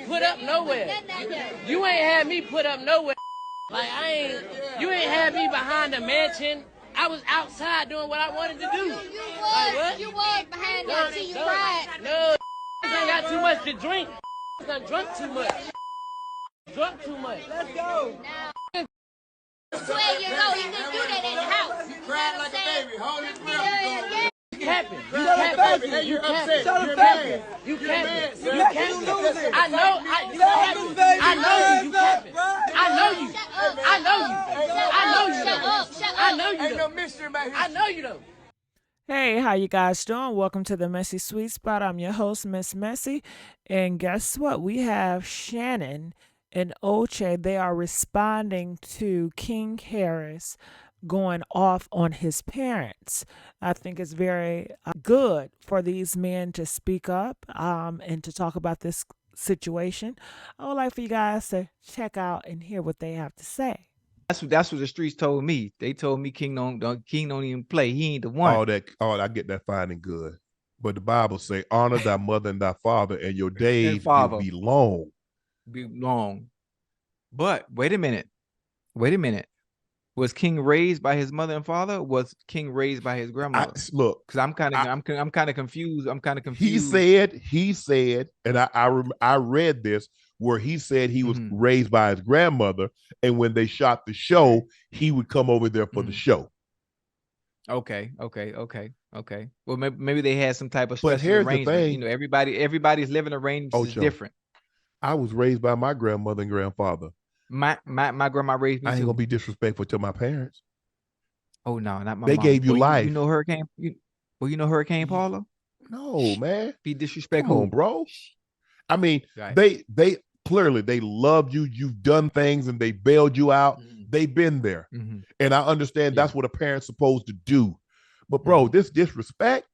put up nowhere. You ain't had me put up nowhere. Like you ain't had me behind the mansion. I was outside doing what I wanted to do. You was behind that till you cried. No, ain't got too much to drink. Done drunk too much. Drunk too much. Let's go. Now, 12 years old, he couldn't do that in the house. You cried like a baby. Hold his breath. Capping. You're upset. You're mad. You capping. You capping. I know you. You capping. I know you. I know you. Ain't no mystery about here. I know you though. Hey, how you guys doing? Welcome to the Messy Sweet Spot. I'm your host, Miss Messy. And guess what? We have Shannon and Ocho. They are responding to King Harris going off on his parents. I think it's very good for these men to speak up and to talk about this situation. I would like for you guys to check out and hear what they have to say. That's what the streets told me. They told me King don't even play. He ain't the one. I get that fine and good. But the Bible say, honor thy mother and thy father, and your days will be long. Be long. But wait a minute. Was King raised by his mother and father? Or was King raised by his grandmother? Look, because I'm kind of confused. He said, and I read this where he said he was raised by his grandmother, and when they shot the show, he would come over there for the show. Okay. Well, maybe they had some type of special but here's arrangement. The thing, you know, everybody's living arrangement is different. I was raised by my grandmother and grandfather. My grandma raised me. I ain't gonna be disrespectful to my parents. Oh no, not my They mom. gave you life. You know Hurricane. You know Hurricane Paula. No, man. Be disrespectful, come on, bro. I mean, right. they clearly they loved you. You've done things and they bailed you out. They've been there, and I understand that's what a parent's supposed to do. But bro, this disrespect,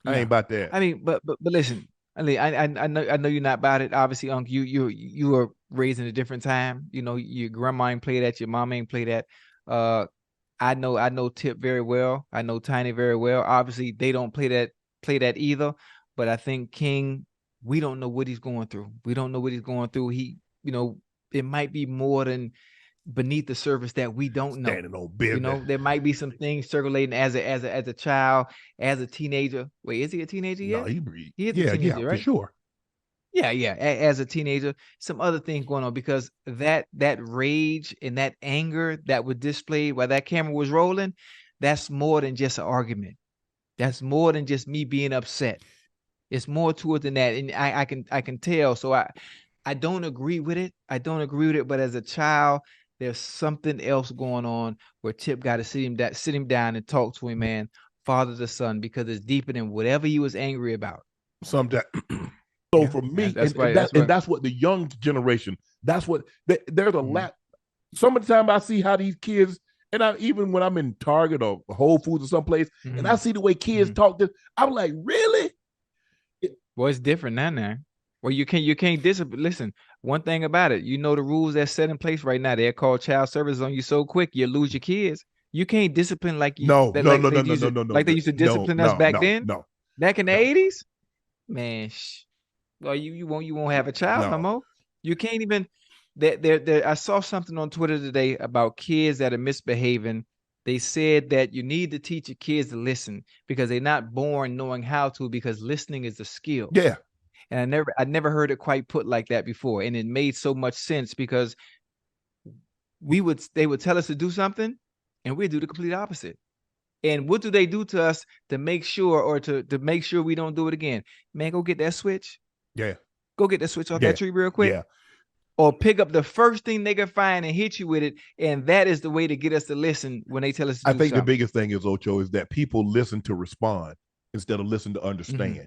I ain't about that. I mean, but listen. I know you're not about it. Obviously, Unc, you were raised in a different time. You know, your grandma ain't play that, your mom ain't play that. I know Tip very well. I know Tiny very well. Obviously, they don't play that either. But I think King, we don't know what he's going through. We don't know what he's going through. It might be more than beneath the surface that we don't know. Standing on business. You know, there might be some things circulating as a child, as a teenager. Wait, is he a teenager yet? No, he is a teenager, right? For sure. Yeah. As a teenager, some other things going on because that rage and that anger that was displayed while that camera was rolling, that's more than just an argument. That's more than just me being upset. It's more to it than that, and I can tell. So I don't agree with it. But as a child, there's something else going on where Tip got to sit him down and talk to him, man, father to son, because it's deeper than whatever he was angry about. Sometimes. So for me, that's what the young generation. That's what there's a lot. Some of the time I see how these kids, and even when I'm in Target or Whole Foods or someplace, and I see the way kids talk, I'm like, really? Well, it's different now. Well, you can't discipline. Listen, one thing about it, you know the rules that's set in place right now. They're called child services on you so quick, you lose your kids. You can't discipline like you. No. Like they used to discipline us back then. No, back in the 80s, man. Well, you won't have a child no more. You can't even. I saw something on Twitter today about kids that are misbehaving. They said that you need to teach your kids to listen because they're not born knowing how to, because listening is a skill. Yeah. And I never heard it quite put like that before. And it made so much sense because they would tell us to do something and we'd do the complete opposite. And what do they do to us to make sure, or to make sure we don't do it again? Man, go get that switch. Yeah. Go get that switch off that tree real quick. Yeah. Or pick up the first thing they can find and hit you with it. And that is the way to get us to listen when they tell us to do I think something. the biggest thing is, Ocho, is that people listen to respond instead of listen to understand.